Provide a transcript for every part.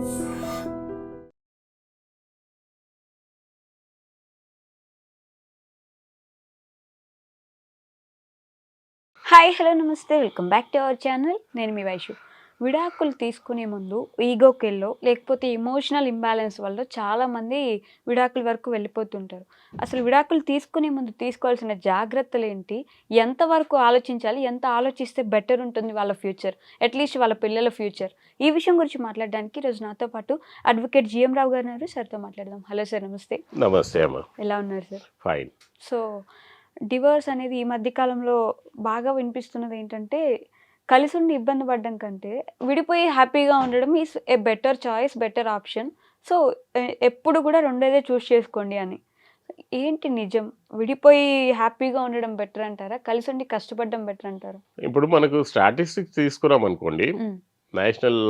Hi hello నమస్తే welcome back to our channel. నేను మీ వైషు. విడాకులు తీసుకునే ముందు ఈగోకెళ్ళో లేకపోతే ఎమోషనల్ ఇంబ్యాలెన్స్ వల్ల చాలామంది విడాకుల వరకు వెళ్ళిపోతుంటారు. అసలు విడాకులు తీసుకునే ముందు తీసుకోవాల్సిన జాగ్రత్తలు ఏంటి, ఎంతవరకు ఆలోచించాలి, ఎంత ఆలోచిస్తే బెటర్ ఉంటుంది వాళ్ళ ఫ్యూచర్, అట్లీస్ట్ వాళ్ళ పిల్లల ఫ్యూచర్, ఈ విషయం గురించి మాట్లాడడానికి ఈరోజు నాతో పాటు అడ్వకేట్ జిఎం రావు గారు ఉన్నారు. సార్తో మాట్లాడదాం. హలో సార్, నమస్తే. నమస్తే అమ్మ. ఎలా ఉన్నారు సార్? ఫైన్. సో డివోర్స్ అనేది ఈ మధ్య కాలంలో బాగా వినిపిస్తున్నది ఏంటంటే, కలిసి ఉండి ఇబ్బంది పడడం కంటే విడిపోయి హ్యాపీగా ఉండడం is a better choice, better option. So ఎప్పుడు కూడా రెండేదే చూస్ చేసుకోండి అని. ఏంటి నిజం? విడిపోయి హ్యాపీగా ఉండడం బెటర్ అంటారా, కలిసి ఉండి కష్టపడడం బెటర్ అంటారా? ఇప్పుడు మనకు స్టాటిస్టిక్స్ తీసుకున్నాం అనుకోండి, నేషనల్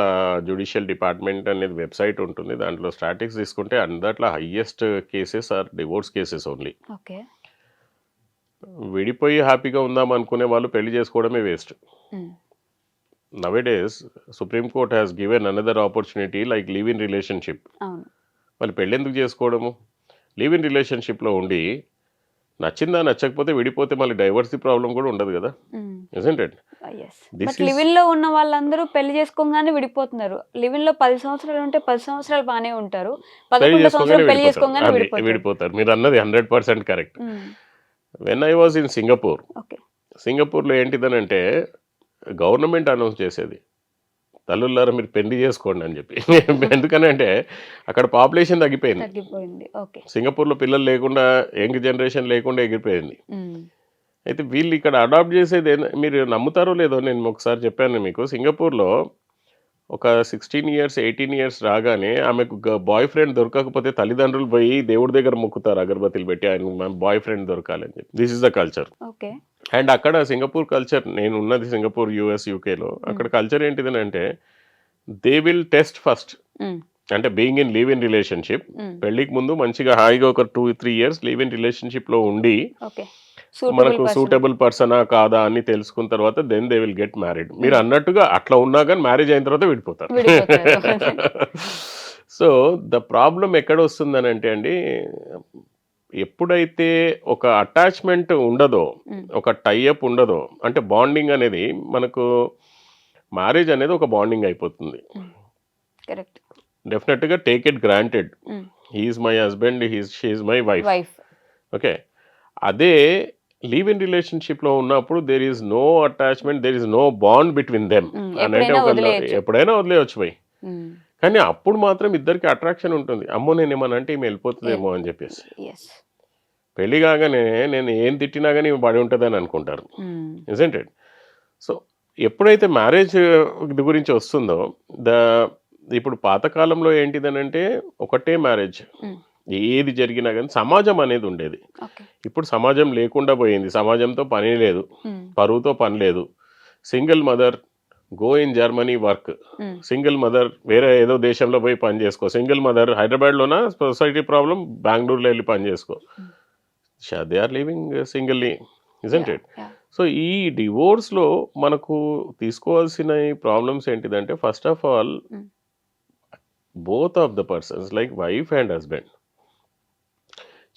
జ్యుడిషియల్ డిపార్ట్మెంట్ అనేది వెబ్సైట్ ఉంటుంది. దాంట్లో స్టాటిస్టిక్స్ తీసుకుంటే అందట్లో highest cases are divorce cases only. Okay. విడిపోయి హ్యాపీగా ఉందాం అనుకునే వాళ్ళు పెళ్లి చేసుకోవడమే waste. Nowadays Supreme Court has given another opportunity like live in relationship. వాళ్ళు పెళ్ళి ఎందుకు చేసుకోవడము? లివ్ ఇన్ రిలేషన్షిప్లో ఉండి నచ్చిందా నచ్చకపోతే విడిపోతే మళ్ళీ డైవర్సీ ప్రాబ్లం కూడా ఉండదు కదా, ఇజంట్ ఇట్? లివిన్ లో ఉన్న వాళ్ళందరూ పెళ్లి చేసుకోగానే విడిపోతున్నారు. లివిన్ లో 10 సంవత్సరాలు ఉంటే 10 సంవత్సరాలు బాగానే ఉంటారు, 11 సంవత్సరాలు పెళ్లి చేసుకోగానే విడిపోతారు. మీరు అన్నది 100% correct. When I was in Singapore, సింగపూర్లో ఏంటిదనంటే గవర్నమెంట్ అనౌన్స్ చేసేది, తల్లులారా మీరు పెళ్లి చేసుకోండి అని చెప్పి. ఎందుకనంటే అక్కడ పాపులేషన్ తగ్గిపోయింది. సింగపూర్లో పిల్లలు లేకుండా, యంగ్ జనరేషన్ లేకుండా ఎగిరిపోయింది. అయితే వీళ్ళు ఇక్కడ అడాప్ట్ చేసేది మీరు నమ్ముతారో లేదో, నేను ఒకసారి చెప్పాను మీకు. సింగపూర్లో ఒక 16 ఇయర్స్ 18 ఇయర్స్ రాగానే ఆమెకు బాయ్ ఫ్రెండ్ దొరకకపోతే తల్లిదండ్రులు పోయి దేవుడి దగ్గర మొక్కుతారు అగరబత్తిలు పెట్టి, ఆయన బాయ్ ఫ్రెండ్ దొరకాలని చెప్పి. This is the culture. And అక్కడ సింగపూర్ కల్చర్, నేను ఉన్నది సింగపూర్ US UKలో, అక్కడ కల్చర్ ఏంటిదని అంటే దే విల్ టెస్ట్ ఫస్ట్. అంటే being in live in relationship, పెళ్లికి ముందు మంచిగా హాయిగా ఒక 2-3 ఇయర్స్ లివ్ ఇన్ రిలేషన్షిప్లో ఉండి మనకు సూటబుల్ పర్సనా కాదా అని తెలుసుకున్న తర్వాత then they will get married. మీరు అన్నట్టుగా అట్లా ఉన్నా కానీ మ్యారేజ్ అయిన తర్వాత విడిపోతారు. సో ద ప్రాబ్లం ఎక్కడ వస్తుందని అంటే అండి, ఎప్పుడైతే ఒక అటాచ్మెంట్ ఉండదో, ఒక టైఅప్ ఉండదో, అంటే బాండింగ్ అనేది మనకు, మ్యారేజ్ అనేది ఒక బాండింగ్ అయిపోతుంది. డెఫినెట్గా take it granted, he is my husband, she is my wife. Okay. అదే లివ్ ఇన్ రిలేషన్షిప్లో ఉన్నప్పుడు there is no attachment, there is no bond between them అని అంటే ఎప్పుడైనా వదిలేయచ్చు పోయి. కానీ అప్పుడు మాత్రం ఇద్దరికి అట్రాక్షన్ ఉంటుంది. అమ్మో నేను ఏమన్నా అంటే ఈమె వెళ్ళిపోతుందేమో అని చెప్పేసి. పెళ్లి కాగానే నేను ఏం తిట్టినా కానీ పడి ఉంటుందని అనుకుంటారు, ఇజంట్ ఇట్? సో ఎప్పుడైతే మ్యారేజ్ గురించి వస్తుందో, ఇప్పుడు పాతకాలంలో ఏంటిదనంటే ఒకటే మ్యారేజ్, ఏది జరిగినా కానీ సమాజం అనేది ఉండేది. ఇప్పుడు సమాజం లేకుండా పోయింది. సమాజంతో పని లేదు, పరువుతో పని లేదు. Single mother go in Germany work, single mother వేరే ఏదో దేశంలో పోయి పని చేసుకో, సింగిల్ మదర్ హైదరాబాద్లోన సొసైటీ ప్రాబ్లం బెంగళూరులో వెళ్ళి పని చేసుకో. They are living singly, isn't it? So ఈ డివోర్స్లో మనకు తీసుకోవాల్సిన ప్రాబ్లమ్స్ ఏంటిదంటే, first of all both of the persons like wife and husband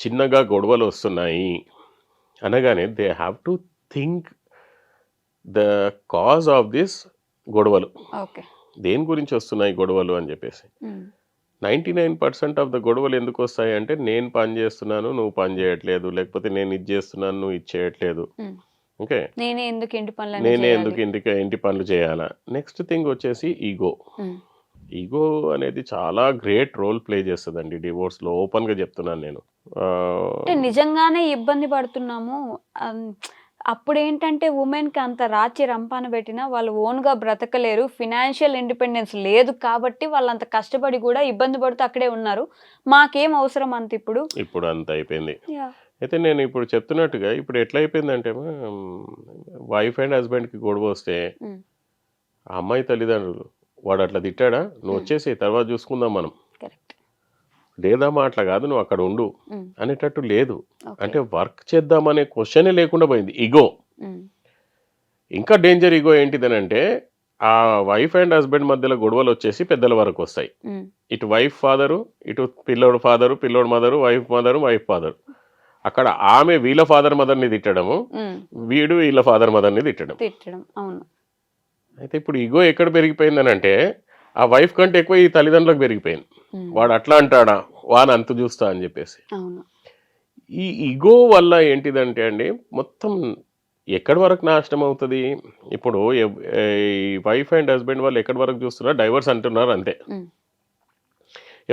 చిన్నగా గొడవలు వస్తున్నాయి అనగానే they have to think the cause of this గొడవలు, దేని గురించి వస్తున్నాయి గొడవలు అని చెప్పేసి. 99% ఆఫ్ ద గొడవలు ఎందుకు వస్తాయి అంటే, నేను పని చేస్తున్నాను నువ్వు పని చేయట్లేదు, లేకపోతే నేను ఇది చేస్తున్నాను నువ్వు ఇది చేయట్లేదు. ఓకే, నేనే ఎందుకు ఇంటి పనులు చేయాలా. నెక్స్ట్ థింగ్ వచ్చేసి ఈగో. ఈగో అనేది చాలా గ్రేట్ రోల్ ప్లే చేస్తుందండి డివోర్స్లో. ఓపెన్గా చెప్తున్నాను నేను. నిజంగానే ఇబ్బంది పడుతున్నాము. అప్పుడు ఏంటంటే ఉమెన్కి అంత రాచి రంపాన పెట్టినా వాళ్ళు ఓన్గా బ్రతకలేరు, ఫినాన్షియల్ ఇండిపెండెన్స్ లేదు కాబట్టి వాళ్ళు అంత కష్టపడి కూడా ఇబ్బంది పడుతూ అక్కడే ఉన్నారు. మాకేం అవసరం అంత, ఇప్పుడు అంత అయిపోయింది. అయితే నేను ఇప్పుడు చెప్తున్నట్టుగా ఇప్పుడు ఎట్లా అయిపోయిందంటే, వైఫ్ అండ్ హస్బెండ్కి గొడవ వస్తే ఆ అమ్మాయి తల్లిదండ్రులు, వాడు అట్లా తిట్టాడా, నువ్వు వచ్చేసి తర్వాత చూసుకుందాం మనం, లేదమ్మా అట్లా కాదు నువ్వు అక్కడ ఉండు అనేటట్టు లేదు. అంటే వర్క్ చేద్దామనే క్వశ్చనే లేకుండా పోయింది ఈగో. ఇంకా డేంజర్ ఈగో ఏంటిదనంటే, ఆ వైఫ్ అండ్ హస్బెండ్ మధ్యలో గొడవలు వచ్చేసి పెద్దల వరకు వస్తాయి. ఇటు వైఫ్ ఫాదరు, ఇటు పిల్లోడు ఫాదరు, పిల్లోడు మదరు, వైఫ్ ఫాదరు. అక్కడ ఆమె వీళ్ళ ఫాదర్ మదర్ని తిట్టడము, వీడు వీళ్ళ ఫాదర్ మదర్ని తిట్టడం. అవును. అయితే ఇప్పుడు ఈగో ఎక్కడ పెరిగిపోయిందని అంటే ఆ వైఫ్ కంటే ఎక్కువ ఈ తల్లిదండ్రులకు పెరిగిపోయింది. వాడు అట్లా అంటాడా, వాని అంతు చూస్తా అని చెప్పేసి. ఈ ఈగో వల్ల ఏంటిదంటే అండి మొత్తం ఎక్కడి వరకు నాశనం అవుతుంది. ఇప్పుడు ఈ వైఫ్ అండ్ హస్బెండ్ వాళ్ళు ఎక్కడి వరకు చూస్తున్నారు, డైవర్స్ అంటున్నారు అంతే.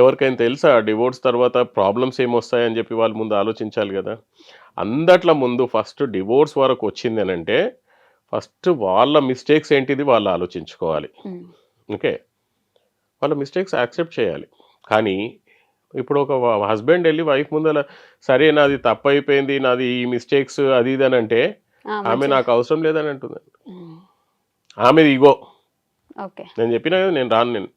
ఎవరికైనా తెలుసా డివోర్స్ తర్వాత ప్రాబ్లమ్స్ ఏమొస్తాయని చెప్పి వాళ్ళు ముందు ఆలోచించాలి కదా. అందట్ల ముందు ఫస్ట్ డివోర్స్ వరకు వచ్చింది అని అంటే ఫస్ట్ వాళ్ళ మిస్టేక్స్ ఏంటిది వాళ్ళు ఆలోచించుకోవాలి. ఓకే, వాళ్ళ మిస్టేక్స్ యాక్సెప్ట్ చేయాలి. కానీ ఇప్పుడు ఒక హస్బెండ్ వెళ్ళి వైఫ్ ముందర సరే నాది తప్పు అయిపోయింది, నాది ఈ మిస్టేక్స్ అది ఇది అని అంటే ఆమె నాకు అవసరం లేదని అంటుంది. ఆమెది ఈగో. నేను చెప్పినా కదా నేను రాను. నేను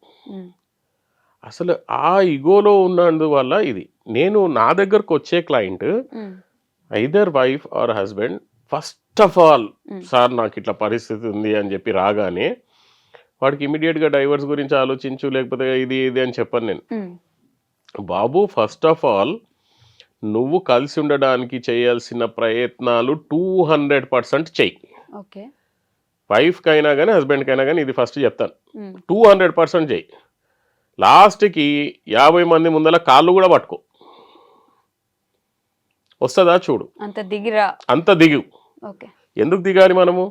అసలు ఆ ఈగోలో ఉన్నందువల్ల ఇది నేను నా దగ్గరకు వచ్చే client either wife or husband first of all sir నాకు ఇట్లా పరిస్థితి ఉంది అని చెప్పి రాగానే వాడికి ఇమీడియట్గా డైవర్స్ గురించి ఆలోచించు లేకపోతే ఇది ఇది అని చెప్పను నేను. బాబు ఫస్ట్ ఆఫ్ ఆల్ నువ్వు కలిసి ఉండడానికి చేయాల్సిన ప్రయత్నాలు 200% చెయ్యి. వైఫ్కి అయినా కానీ హస్బెండ్కి అయినా కానీ ఇది ఫస్ట్ చెప్తాను, 200% చెయ్యి. లాస్ట్కి 50 మంది ముందర కాళ్ళు కూడా పట్టుకో, వస్తుందా చూడు. అంత దిగు. ఎందుకు దిగాలి మనము,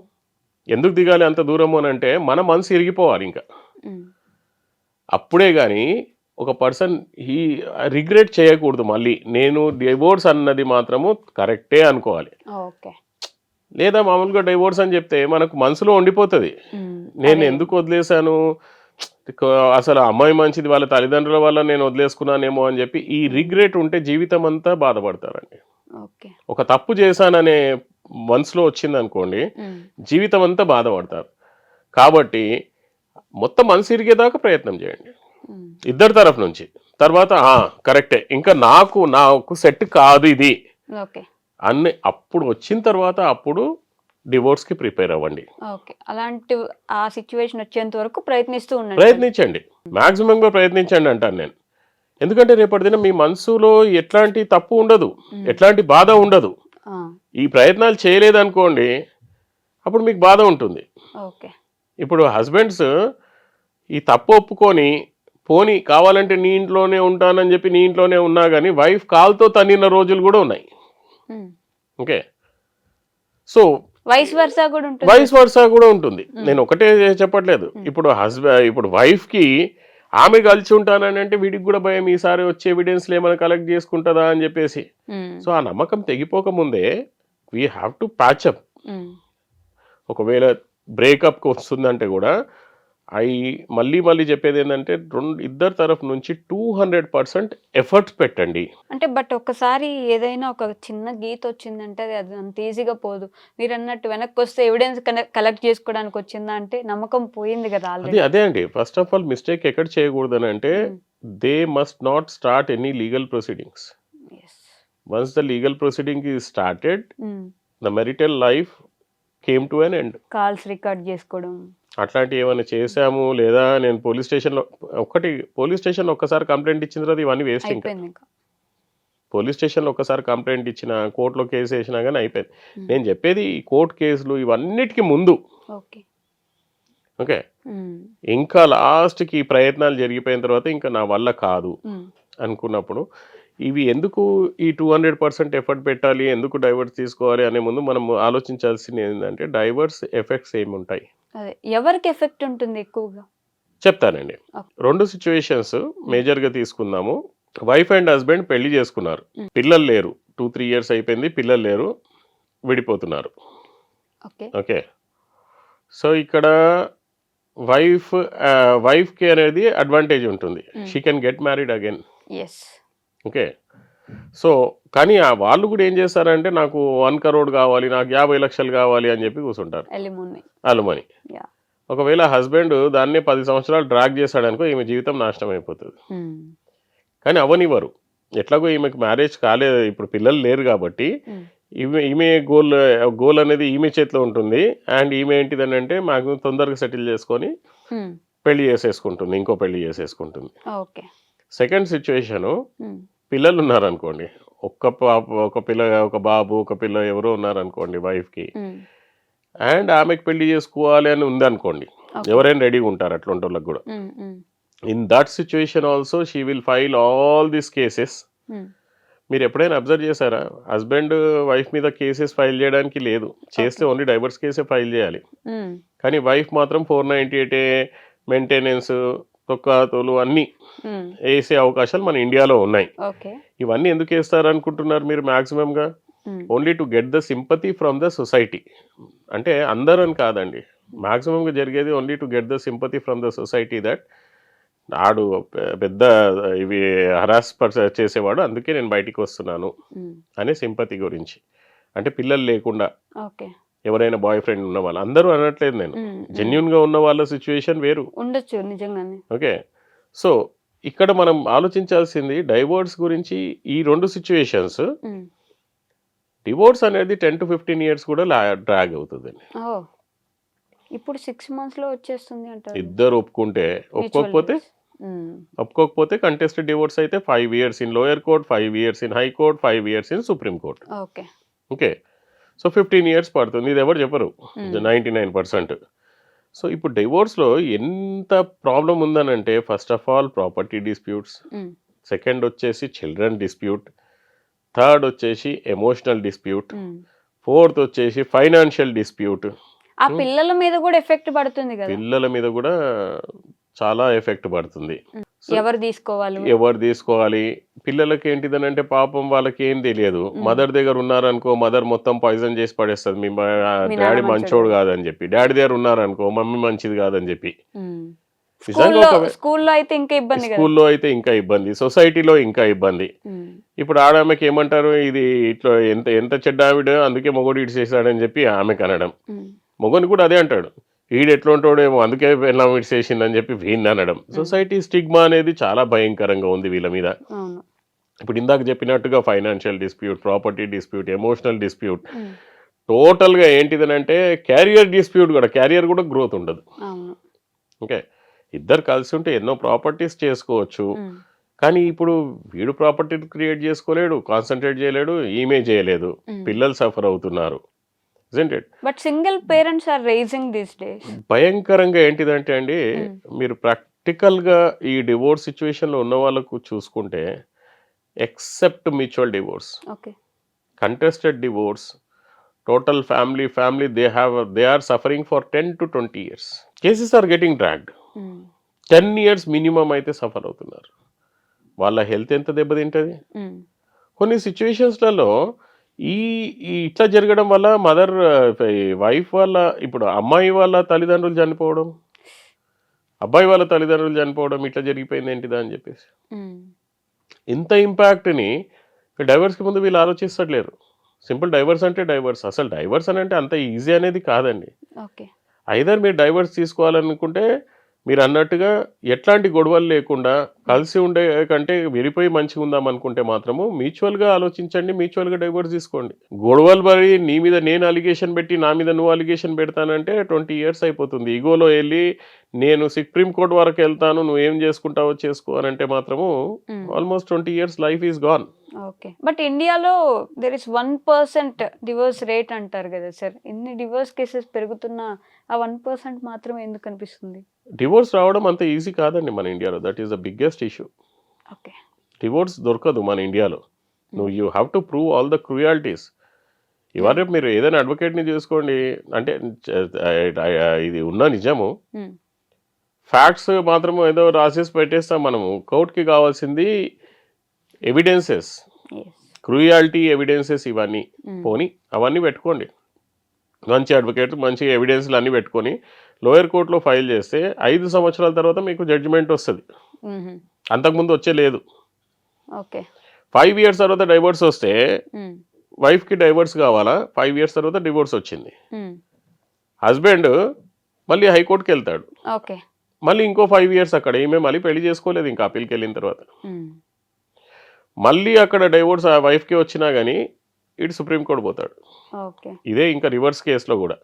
ఎందుకు దిగాలి అంత దూరము అని అంటే మన మనసు ఇరిగిపోవాలి ఇంకా. అప్పుడే కానీ ఒక పర్సన్ ఈ రిగ్రెట్ చేయకూడదు. మళ్ళీ నేను డివోర్స్ అన్నది మాత్రము కరెక్టే అనుకోవాలి. లేదా మామూలుగా డైవోర్స్ అని చెప్తే మనకు మనసులో ఉండిపోతుంది, నేను ఎందుకు వదిలేశాను, అసలు అమ్మాయి మంచిది, వాళ్ళ తల్లిదండ్రుల వల్ల నేను వదిలేసుకున్నానేమో అని చెప్పి ఈ రిగ్రెట్ ఉంటే జీవితం అంతా బాధపడతారండి. ఒక తప్పు చేశాననే మనసులో వచ్చింది అనుకోండి జీవితం అంతా బాధపడతారు. కాబట్టి మొత్తం మనసు ఇరిగేదాకా ప్రయత్నం చేయండి ఇద్దరి తరఫు నుంచి. తర్వాత కరెక్టే, ఇంకా నాకు సెట్ కాదు ఇది అన్ని అప్పుడు వచ్చిన తర్వాత అప్పుడు డివోర్స్ కి ప్రిపేర్ అవ్వండి. అలాంటి ఆ సిచ్యువేషన్ వచ్చేంత వరకు ప్రయత్నించండి, మాక్సిమం గా ప్రయత్నించండి అంటాను నేను. ఎందుకంటే రేపటి దిన మీ మనసులో ఎట్లాంటి తప్పు ఉండదు, ఎట్లాంటి బాధ ఉండదు. ఈ ప్రయత్నాలు చేయలేదనుకోండి అప్పుడు మీకు బాధ ఉంటుంది. ఇప్పుడు హస్బెండ్స్ ఈ తప్పు ఒప్పుకొని పోనీ కావాలంటే నీ ఇంట్లోనే ఉంటానని చెప్పి నీ ఇంట్లోనే ఉన్నా కానీ వైఫ్ కాల్తో తన్నిన రోజులు కూడా ఉన్నాయి. ఓకే, సో వైస్ వర్సా కూడా ఉంటుంది. నేను ఒకటే చెప్పట్లేదు. ఇప్పుడు వైఫ్ కి ఆమె కలిసి ఉంటానని అంటే వీడికి కూడా భయం, ఈసారి వచ్చే ఎవిడెన్స్లు ఏమైనా కలెక్ట్ చేసుకుంటుందా అని చెప్పేసి. సో ఆ నమ్మకం తెగిపోక ముందే వీ హ్యావ్ టు ప్యాచప్. ఒకవేళ బ్రేకప్కి వస్తుందంటే కూడా మళ్ళీ చెప్పేది ఏంటంటే ఇద్దరు తరఫు నుంచి 200% ఎఫర్ట్స్ పెట్టండి. అంటే బట్ ఒక్కసారి ఏదైనా ఒక చిన్న గీత వచ్చిందంటే అది అంత ఈజీగా పోదు. మీరు అన్నట్టు వెనక్కి వస్తే ఎవిడెన్స్ కలెక్ట్ చేసుకోవడానికి వచ్చిందా అంటే నమ్మకం పోయింది కదా. అదే అండి, ఫస్ట్ ఆఫ్ ఆల్ మిస్టేక్ ఎక్కడ చేయకూడదని అంటే they must not start any legal proceedings. Once the legal proceeding is started the marital life came to an end. Calls record చేసుకోవడం అట్లాంటి ఏమైనా చేశాము లేదా నేను పోలీస్ స్టేషన్లో ఒక్కసారి కంప్లైంట్ ఇచ్చిన తర్వాత ఇవన్నీ వేస్ట్. ఇంకా పోలీస్ స్టేషన్లో ఒక్కసారి కంప్లైంట్ ఇచ్చిన, కోర్టులో కేసు వేసినా కానీ అయిపోయింది. నేను చెప్పేది ఈ కోర్టు కేసులు ఇవన్నిటికీ ముందు. ఓకే, ఇంకా లాస్ట్కి ప్రయత్నాలు జరిగిపోయిన తర్వాత ఇంకా నా వల్ల కాదు అనుకున్నప్పుడు ఇవి ఎందుకు ఈ 200% ఎఫర్ట్ పెట్టాలి, ఎందుకు డైవర్స్ తీసుకోవాలి అనే ముందు మనం ఆలోచించాల్సింది ఏంటంటే డైవర్స్ ఎఫెక్ట్స్ ఏముంటాయి, ఎవరికి ఎఫెక్ట్ ఉంటుంది ఎక్కువగా చెప్తానండి. 2 సిచ్యువేషన్స్ మేజర్గా తీసుకుందాము. వైఫ్ అండ్ హస్బెండ్ పెళ్లి చేసుకున్నారు, పిల్లలు లేరు, 2-3 years అయిపోయింది, పిల్లలు లేరు, విడిపోతున్నారు. ఓకే, సో ఇక్కడ వైఫ్కి అనేది అడ్వాంటేజ్ ఉంటుంది, she can get married again. Okay, so కానీ వాళ్ళు కూడా ఏం చేస్తారంటే నాకు 1 crore కావాలి, నాకు 50 లక్షలు కావాలి అని చెప్పి కూర్చుంటారు, అలుమని. ఒకవేళ హస్బెండ్ దాన్నే 10 సంవత్సరాలు డ్రాగ్ చేశాడనుకో ఈమె జీవితం నాశనం అయిపోతుంది. కానీ అవనివ్వరు, ఎట్లాగో ఈమెకు మ్యారేజ్ కాలేదు, ఇప్పుడు పిల్లలు లేరు కాబట్టి ఈమె గోల్ అనేది ఈమె చేతిలో ఉంటుంది. అండ్ ఈమె ఏంటిదని అంటే మాకు తొందరగా సెటిల్ చేసుకొని పెళ్లి చేసేసుకుంటుంది, ఇంకో పెళ్లి చేసేసుకుంటుంది. ఓకే. సెకండ్ సిచ్యువేషను, పిల్లలు ఉన్నారనుకోండి, ఒక పిల్ల, ఒక బాబు, ఒక పిల్ల ఎవరో ఉన్నారనుకోండి వైఫ్కి, అండ్ ఆమెకు పెళ్లి చేసుకోవాలి అని ఉందనుకోండి, ఎవరైనా రెడీగా ఉంటారు అట్లాంటి వాళ్ళకి కూడా. In that situation also she will file all these cases. మీరు ఎప్పుడైనా అబ్జర్వ్ చేశారా? హస్బెండ్ వైఫ్ మీద కేసెస్ ఫైల్ చేయడానికి లేదు, చేస్తే ఓన్లీ డైవర్స్ కేసే ఫైల్ చేయాలి. కానీ వైఫ్ మాత్రం 498 మెయింటెనెన్స్, తొక్కాతోలు అన్నీ వేసే అవకాశాలు మన ఇండియాలో ఉన్నాయి. ఇవన్నీ ఎందుకు వేస్తారు అనుకుంటున్నారు మీరు? మ్యాక్సిమంగా only to get the sympathy from the society. అంటే అందరని కాదండి, మ్యాక్సిమంగా జరిగేది only to get the sympathy from the society that ఆడు పెద్ద ఇవి హరాస్ చేసేవాడు, అందుకే నేను బయటికి వస్తున్నాను అనే సింపతి గురించి. అంటే పిల్లలు లేకుండా ఎవరైనా బాయ్ ఫ్రెండ్ ఉన్న వాళ్ళు, అందరూ అనట్లేదు నేను, జెన్యున్గా ఉన్న వాళ్ళ సిచ్యువేషన్ వేరు ఉండొచ్చు నిజంగానే. ఓకే. సో ఇక్కడ మనం ఆలోచించాల్సింది డైవోర్స్ గురించి. ఈ రెండు సిచ్యువేషన్స్, డివోర్స్ అనేది 10 to 15 years కూడా డ్రాగ్ అవుతుందండి. ఇప్పుడు 6 months లో వచ్చేస్తుంది అంటారు. ఇద్దరు ఒప్పుకోకపోతే కంటెస్టెడ్ డివోర్స్ అయితే 5 years in lower court, 5 years in high court, 5 years in supreme court. Okay. So 15 years పడుతుంది. ఇది ఎవరు చెప్పరు 99%. సో ఇప్పుడు డివోర్స్లో ఎంత ప్రాబ్లం ఉందనంటే, first of all property disputes, second వచ్చేసి చిల్డ్రన్ డిస్ప్యూట్, థర్డ్ వచ్చేసి ఎమోషనల్ డిస్ప్యూట్, ఫోర్త్ వచ్చేసి ఫైనాన్షియల్ డిస్ప్యూట్. ఆ పిల్లల మీద కూడా ఎఫెక్ట్ పడుతుంది కదా. పిల్లల మీద కూడా చాలా ఎఫెక్ట్ పడుతుంది. ఎవరు తీసుకోవాలి పిల్లలకి ఏంటిదని అంటే, పాపం వాళ్ళకి ఏం తెలియదు. మదర్ దగ్గర ఉన్నారనుకో, మదర్ మొత్తం పాయిజన్ చేసి పడేస్తుంది, మీ డాడీ మంచోడు కాదని చెప్పి. డాడీ దగ్గర ఉన్నారనుకో, మమ్మీ మంచిది కాదని చెప్పి. స్కూల్లో అయితే ఇంకా ఇబ్బంది, సొసైటీలో ఇంకా ఇబ్బంది. ఇప్పుడు ఆమెకి ఏమంటారు, ఇది ఇట్లా ఎంత చెడ్డ ఆవిడ, అందుకే మొగోడు ఇటు చేశాడని చెప్పి ఆమెకు అనడం. మొగని కూడా అదే అంటాడు, వీడు ఎట్లా ఉంటాడేమో అందుకే ఎలా ఇటు చేసిందని చెప్పి వీడిని అనడం. సొసైటీ స్టిగ్మా అనేది చాలా భయంకరంగా ఉంది వీళ్ళ మీద. ఇప్పుడు ఇందాక చెప్పినట్టుగా financial dispute, property dispute, emotional dispute, టోటల్గా ఏంటిదని అంటే క్యారియర్ డిస్ప్యూట్ కూడా. క్యారియర్ కూడా గ్రోత్ ఉండదు. ఓకే. ఇద్దరు కలిసి ఉంటే ఎన్నో ప్రాపర్టీస్ చేసుకోవచ్చు, కానీ ఇప్పుడు వీడు ప్రాపర్టీ క్రియేట్ చేసుకోలేడు, కాన్సన్ట్రేట్ చేయలేడు, ఈమె చేయలేదు, పిల్లలు సఫర్ అవుతున్నారు. But single parents are raising this days. భయంకరంగా ఏంటిదంటే అండి, మీరు ప్రాక్టికల్గా ఈ డివోర్స్ సిచ్యువేషన్లో ఉన్న వాళ్ళకు చూసుకుంటే, except mutual divorce, contested divorce, total family they are suffering for 10 to 20 years. Cases are getting dragged. 10 years minimum అయితే సఫర్ అవుతున్నారు. వాళ్ళ హెల్త్ ఎంత దెబ్బతింటుంది. కొన్ని సిచ్యువేషన్స్లలో ఈ ఇట్లా జరగడం వల్ల వైఫ్ వాళ్ళ, ఇప్పుడు అమ్మాయి వాళ్ళ తల్లిదండ్రులు చనిపోవడం, అబ్బాయి వాళ్ళ తల్లిదండ్రులు చనిపోవడం, ఇట్లా జరిగిపోయింది ఏంటిదా అని చెప్పేసి. ఇంత ఇంపాక్ట్ని డైవర్స్కి ముందు వీళ్ళు ఆలోచిస్తలేరు. సింపుల్ డైవర్స్ అంటే డైవర్స్, అసలు డైవర్స్ అని అంటే అంత ఈజీ అనేది కాదండి. ఐదర్ మీరు డైవర్స్ తీసుకోవాలనుకుంటే, మీరు అన్నట్టుగా ఎట్లాంటి గొడవలు లేకుండా కలిసి ఉండే కంటే విడిపోయి మంచిగా ఉందాం అనుకుంటే మాత్రము మ్యూచువల్గా ఆలోచించండి, మ్యూచువల్గా డైవర్స్ తీసుకోండి. గొడవలు పడి నీ మీద నేను అలిగేషన్ పెట్టి నా మీద నువ్వు అలిగేషన్ పెడతానంటే 20 years అయిపోతుంది. ఈగోలో వెళ్ళి నేను సుప్రీం కోర్ట్ వరకు వెళ్తాను, నువ్వేం చేసుకుంటావో చేసుకో అని అంటే మాత్రము almost 20 years life is gone. But ఇండియాలో దెర్ ఇస్ 1% డివోర్స్ రేట్ అంటారు కదా సార్. ఇన్ని డివోర్స్ కేసెస్ పెరుగుతున్నా ఆ 1% మాత్రం ఎందుకు అనిపిస్తుంది? డివోర్స్ రావడం అంత ఈజీ కాదండి మన ఇండియాలో. That is the biggest issue. Divorce దొరకదు మన ఇండియాలో. You have to prove all the cruelties. ఇవాళ మీరు ఏదైనా అడ్వకేట్ని చూసుకోండి, అంటే ఇది ఉన్న నిజము, ఫ్యాక్ట్స్ మాత్రం ఏదో రాసేసి పెట్టేస్తాం మనము. కోర్టుకి కావాల్సింది ఎవిడెన్సెస్, క్రూయాలిటీ ఎవిడెన్సెస్, ఇవన్నీ పోనీ అవన్నీ పెట్టుకోండి. మంచి అడ్వకేట్ మంచి ఎవిడెన్స్లు అన్నీ పెట్టుకొని లోయర్ కోర్టులో ఫైల్ చేస్తే 5 సంవత్సరాల తర్వాత మీకు జడ్జిమెంట్ వస్తుంది. అంతకుముందు వచ్చే లేదు. 5 years తర్వాత డైవోర్స్ వస్తే వైఫ్కి డైవోర్స్ కావాలా, 5 years తర్వాత డివోర్స్ వచ్చింది, హస్బెండ్ మళ్ళీ హైకోర్టుకి వెళ్తాడు, మళ్ళీ ఇంకో 5 years అక్కడ, ఈమె మళ్ళీ పెళ్లి చేసుకోలేదు ఇంకా అప్పీల్కి వెళ్ళిన తర్వాత, మళ్ళీ అక్కడ డైవోర్స్ ఆ వైఫ్కి వచ్చినా కానీ ఇటు సుప్రీంకోర్టు పోతాడు. ఓకే. ఇదే ఇంకా రివర్స్ కేసులో కూడా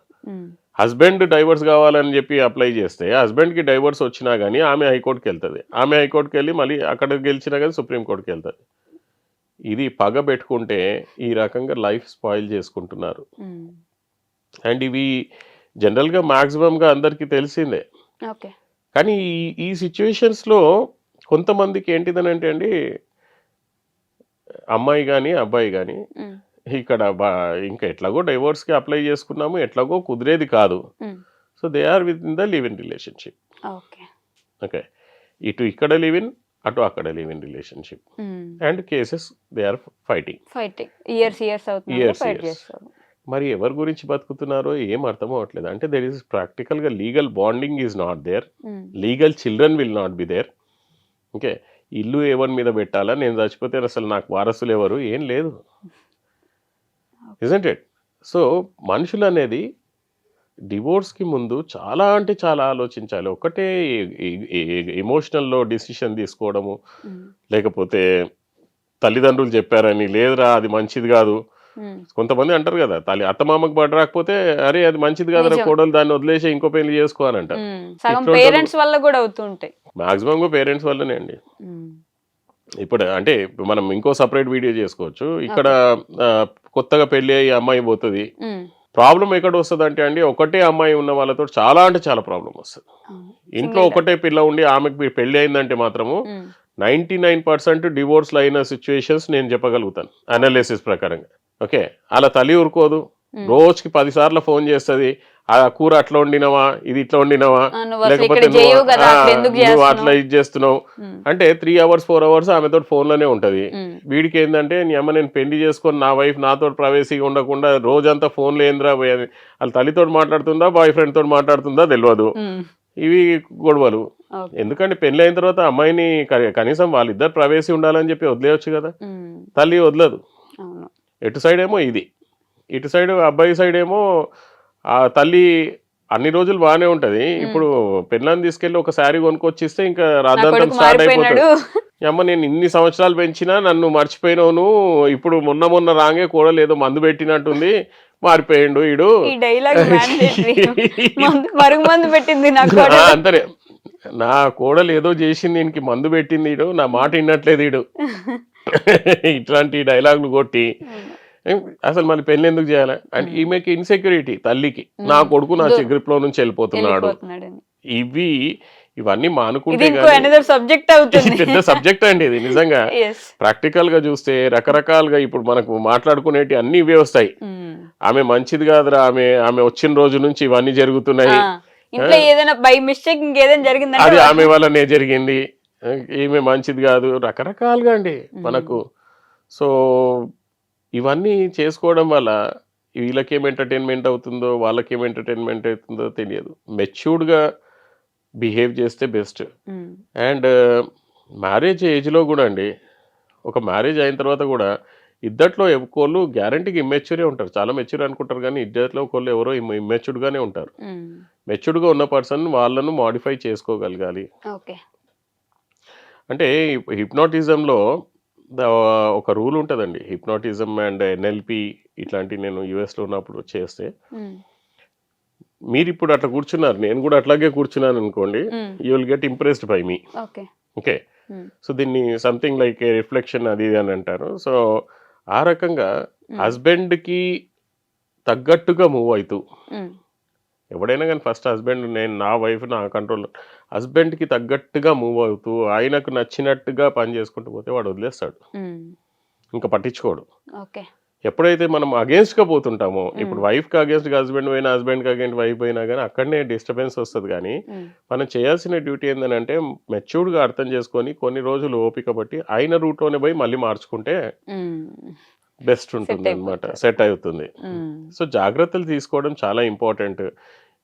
హస్బెండ్ డైవర్స్ కావాలని చెప్పి అప్లై చేస్తే హస్బెండ్కి డైవర్స్ వచ్చినా కానీ ఆమె హైకోర్టుకి వెళ్తుంది. ఆమె హైకోర్టుకి వెళ్ళి మళ్ళీ అక్కడ గెలిచినా కానీ సుప్రీంకోర్టుకి వెళ్తుంది. ఇది పగ పెట్టుకుంటే ఈ రకంగా లైఫ్ స్పాయిల్ చేసుకుంటున్నారు. అండ్ ఇవి జనరల్గా మ్యాక్సిమంగా అందరికీ తెలిసిందే. ఓకే. కానీ ఈ సిచ్యువేషన్స్లో కొంతమందికి ఏంటిదని అంటే అండి, అమ్మాయి కానీ అబ్బాయి కానీ ఇక్కడ ఇంకా ఎట్లాగో డైవోర్స్కి అప్లై చేసుకున్నాము, ఎట్లాగో కుదిరేది కాదు. So they are within the live in relationship. Okay. Okay, ఇటు ఇక్కడ లివ్ ఇన్, అటు అక్కడ live in relationship. And cases they are fighting years అవుతుంది. మరి ఎవరి గురించి బతుకుతున్నారో ఏం అర్థం అవ్వట్లేదు. అంటే దెర్ ఈస్ ప్రాక్టికల్గా legal bonding is not there, legal children will not be there. Okay, ఇల్లు ఎవరి మీద పెట్టాలా, నేను చచ్చిపోతే అసలు నాకు వారసులు ఎవరు, ఏం లేదు. Isn't it? సో మనుషులు అనేది డివోర్స్కి ముందు చాలా అంటే చాలా ఆలోచించాలి. ఒకటే ఎమోషనల్లో డిసిషన్ తీసుకోవడము, లేకపోతే తల్లిదండ్రులు చెప్పారని, లేదురా అది మంచిది కాదు. కొంతమంది అంటారు కదా, అత్తమామకు బడి రాకపోతే అరే అది మంచిది కాదురా కోడలు, దాన్ని వదిలేసి ఇంకో పెళ్లి చేసుకో అని అంటారు. పేరెంట్స్ వల్ల కూడా అవుతుంటాయి. మాక్సిమం పేరెంట్స్ వల్లనే అండి. ఇప్పుడు అంటే మనం ఇంకో సపరేట్ వీడియో చేసుకోవచ్చు. ఇక్కడ కొత్తగా పెళ్లి అయ్యి అమ్మాయి పోతుంది. ప్రాబ్లం ఎక్కడ వస్తుంది అంటే అండి, ఒకటే అమ్మాయి ఉన్న వాళ్ళతో చాలా అంటే చాలా ప్రాబ్లం వస్తుంది. ఇంట్లో ఒకటే పిల్ల ఉండి ఆమెకు పెళ్లి అయిందంటే మాత్రము 99% డివోర్స్లు అయిన సిచ్యువేషన్స్ నేను చెప్పగలుగుతాను అనాలిసిస్ ప్రకారంగా. ఓకే, అలా తల్లి ఊరుకోదు, రోజుకి 10 సార్లు ఫోన్ చేస్తుంది. ఆ కూర అట్లా వండినవా, ఇది ఇట్లా వండినవా, లేకపోతే నువ్వు అట్లా ఇది చేస్తున్నావు అంటే 3 hours 4 hours ఆమెతో ఫోన్లోనే ఉంటది. వీడికి ఏంటంటే నీ అమ్మ నేను పెళ్లి చేసుకొని నా వైఫ్ నాతో ప్రైవసీగా ఉండకుండా రోజంతా ఫోన్లో ఏంద్రా, వాళ్ళ తల్లితో మాట్లాడుతుందా బాయ్ ఫ్రెండ్ తోటి మాట్లాడుతుందా తెలియదు. ఇవి గొడవలు. ఎందుకంటే పెళ్లి అయిన తర్వాత అమ్మాయిని కనీసం వాళ్ళిద్దరు ప్రైవసీ ఉండాలని చెప్పి వదిలేయచ్చు కదా, తల్లి వదలదు. ఎటు సైడ్ ఏమో ఇది, ఇటు సైడ్ అబ్బాయి సైడ్ ఏమో ఆ తల్లి అన్ని రోజులు బాగానే ఉంటది. ఇప్పుడు పెళ్ళాన్ని తీసుకెళ్లి ఒక శారీ కొనుక్కొచ్చిస్తే ఇంకా రాద్ధాంతం స్టార్ట్ అయిపోతుంది. అమ్మ నేను ఇన్ని సంవత్సరాలు పెంచినా నన్ను మర్చిపోయినావు, ఇప్పుడు మొన్న రాంగే కోడలు ఏదో మందు పెట్టినట్టుంది, మారిపోయిండు ఈడు. అంతనే నా కోడలు ఏదో చేసింది, దీనికి మందు పెట్టింది ఈడు, నా మాట వినట్లేదు ఈడు. ఇట్లాంటి డైలాగులు కొట్టి అసలు మళ్ళీ పెళ్లి ఎందుకు చేయాలి? అండ్ ఈమెకి ఇన్సెక్యూరిటీ తల్లికి, నా కొడుకు నా గ్రిప్ లో నుంచి వెళ్ళిపోతున్నాడు. ఇవన్నీ మానుకుంటే పెద్ద సబ్జెక్ట్ అండి ఇది. నిజంగా ప్రాక్టికల్ గా చూస్తే రకరకాలుగా ఇప్పుడు మనకు మాట్లాడుకునేటి అన్ని ఇవే వస్తాయి. ఆమె మంచిది కాదురా, ఆమె వచ్చిన రోజు నుంచి ఇవన్నీ జరుగుతున్నాయి, అది ఆమె వల్లనే జరిగింది, ఈమె మంచిది కాదు, రకరకాలుగా అండి మనకు. సో ఇవన్నీ చేసుకోవడం వల్ల వీళ్ళకేం ఎంటర్టైన్మెంట్ అవుతుందో వాళ్ళకేం ఎంటర్టైన్మెంట్ అవుతుందో తెలియదు. మెచ్యూర్డ్గా బిహేవ్ చేస్తే బెస్ట్. అండ్ మ్యారేజ్ ఏజ్లో కూడా అండి, ఒక మ్యారేజ్ అయిన తర్వాత కూడా ఇద్దట్లో ఒకళ్ళు గ్యారంటీకి ఇమ్మెచ్యూరే ఉంటారు. చాలా మెచ్యూర్ అనుకుంటారు కానీ ఇద్దట్లో ఒకళ్ళు ఎవరో ఇమ్మెచ్యూర్డ్గానే ఉంటారు. మెచ్యూర్డ్గా ఉన్న పర్సన్ వాళ్ళను మాడిఫై చేసుకోగలగాలి. అంటే హిప్నాటిజంలో ఒక రూల్ ఉంటుందండి. హిప్నాటిజం అండ్ ఎన్ఎల్పి ఇట్లాంటివి నేను యుఎస్లో ఉన్నప్పుడు చేస్తే, మీరు ఇప్పుడు అట్లా కూర్చున్నారు, నేను కూడా అట్లాగే కూర్చున్నాను అనుకోండి, you will get impressed by me. Okay, so దీన్ని సంథింగ్ లైక్ ఏ రిఫ్లెక్షన్ అది అని అంటారు. సో ఆ రకంగా హస్బెండ్కి తగ్గట్టుగా మూవ్ అవుతూ, ఎవడైనా కానీ ఫస్ట్ హస్బెండ్, నేను నా వైఫ్ నా కంట్రోల్, హస్బెండ్కి తగ్గట్టుగా మూవ్ అవుతూ ఆయనకు నచ్చినట్టుగా పని చేసుకుంటూ పోతే వాడు వదిలేస్తాడు, ఇంకా పట్టించుకోడు. ఎప్పుడైతే మనం అగేన్స్ట్గా పోతుంటామో, ఇప్పుడు వైఫ్కి అగేన్స్ట్గా హస్బెండ్ పోయినా, హస్బెండ్కి అగేన్స్ట్ వైఫ్ పోయినా కానీ అక్కడనే డిస్టర్బెన్స్ వస్తుంది. కానీ మనం చేయాల్సిన డ్యూటీ ఏంటంటే మెచ్యూర్డ్గా అర్థం చేసుకొని కొన్ని రోజులు ఓపిక బట్టి అయిన రూట్లోనే పోయి మళ్ళీ మార్చుకుంటే బెస్ట్ ఉంటుంది అనమాట, సెట్ అవుతుంది. సో జాగ్రత్తలు తీసుకోవడం చాలా ఇంపార్టెంట్.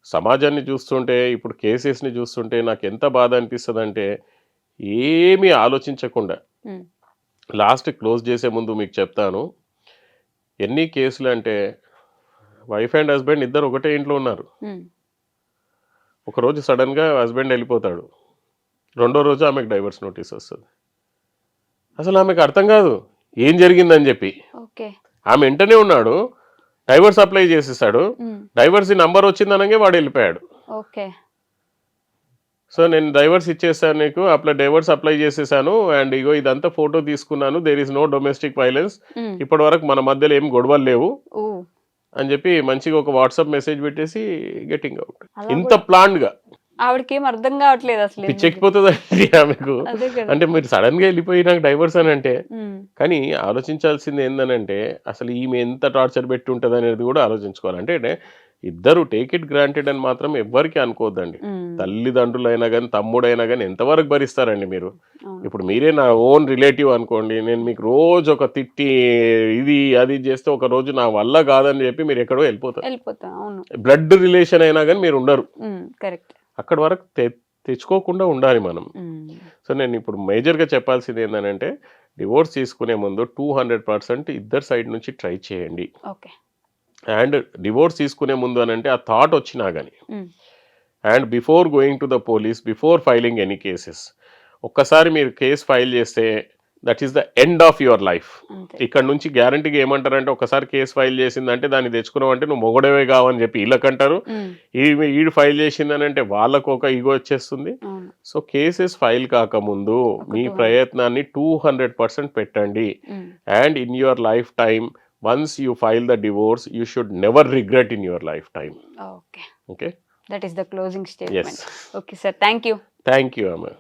సమాజాన్ని చూస్తుంటే, ఇప్పుడు కేసెస్ని చూస్తుంటే నాకు ఎంత బాధ అనిపిస్తుంది అంటే, ఏమీ ఆలోచించకుండా లాస్ట్ క్లోజ్ చేసే ముందు మీకు చెప్తాను, ఎన్ని కేసులు అంటే వైఫ్ అండ్ హస్బెండ్ ఇద్దరు ఒకటే ఇంట్లో ఉన్నారు. ఒకరోజు సడన్గా హస్బెండ్ వెళ్ళిపోతాడు, రెండో రోజు ఆమెకు డైవర్స్ నోటీస్ వస్తుంది. అసలు ఆమెకు అర్థం కాదు ఏం జరిగిందని చెప్పి. ఆమె వెంటనే ఉన్నాడు, డైవర్స్ అప్లై చేసేసాడు, డైవర్స్ నంబర్ వచ్చిందనగా వాడు వెళ్ళిపోయాడు. ఓకే. సో నేను డైవర్స్ ఇచ్చేసాను నీకు, డైవర్స్ అప్లై చేసేసాను, అండ్ ఇగో ఇదంతా ఫోటో తీసుకున్నాను, there is no domestic violence, ఇప్పటి వరకు మన మధ్యలో ఏం గొడవలు లేవు అని చెప్పి మంచిగా ఒక వాట్సాప్ మెసేజ్ పెట్టేసి గెటింగ్ అవుట్. ఇంత ప్లాన్డ్ గా ఆవిడకి ఏం అర్థం కావట్లేదు అసలు. పిచ్చెక్కిపోతుంది ఆమెకు. అంటే మీరు సడన్ గా వెళ్ళిపోయి నాకు డైవర్స్ అని అంటే, కానీ ఆలోచించాల్సింది ఏందనంటే అసలు ఈమె ఎంత టార్చర్ పెట్టి ఉంటుంది అనేది కూడా ఆలోచించుకోవాలి. అంటే ఇద్దరు టేక్ ఇట్ గ్రాంటెడ్ అని మాత్రం ఎవ్వరికి అనుకోవద్దండి. తల్లిదండ్రులైనా కానీ తమ్ముడైనా కానీ ఎంతవరకు భరిస్తారండి మీరు? ఇప్పుడు మీరే నా ఓన్ రిలేటివ్ అనుకోండి, నేను మీకు రోజు ఒక తిట్టి ఇది అది చేస్తే ఒక రోజు నా వల్ల కాదని చెప్పి మీరు ఎక్కడో వెళ్ళిపోతారు. బ్లడ్ రిలేషన్ అయినా కానీ మీరు ఉండరు. కరెక్ట్. అక్కడి వరకు తెచ్చుకోకుండా ఉండాలి మనం. సో నేను ఇప్పుడు మేజర్గా చెప్పాల్సింది ఏంటంటే డివోర్స్ తీసుకునే ముందు 200% ఇద్దరు సైడ్ నుంచి ట్రై చేయండి. అండ్ డివోర్స్ తీసుకునే ముందు అని అంటే ఆ థాట్ వచ్చినా కానీ, and before going to the police, before filing any cases, ఒక్కసారి మీరు కేసు ఫైల్ చేస్తే that is the end of your life. ఇక్కడ నుంచి గ్యారంటీగా ఏమంటారంటే ఒకసారి కేసు ఫైల్ చేసిందంటే దాన్ని తెచ్చుకున్నావు అంటే నువ్వు మొగడవే కావని చెప్పి వీళ్ళకంటారు. ఈడు ఫైల్ చేసిందని అంటే వాళ్ళకు ఒక ఈగో వచ్చేస్తుంది. సో కేసెస్ ఫైల్ కాకముందు మీ ప్రయత్నాన్ని 200% పెట్టండి. And in your life time, once you file the divorce, you should never regret in your lifetime. Okay. That is the closing statement. Yes. Okay, sir. Thank you. Thank you, Amma.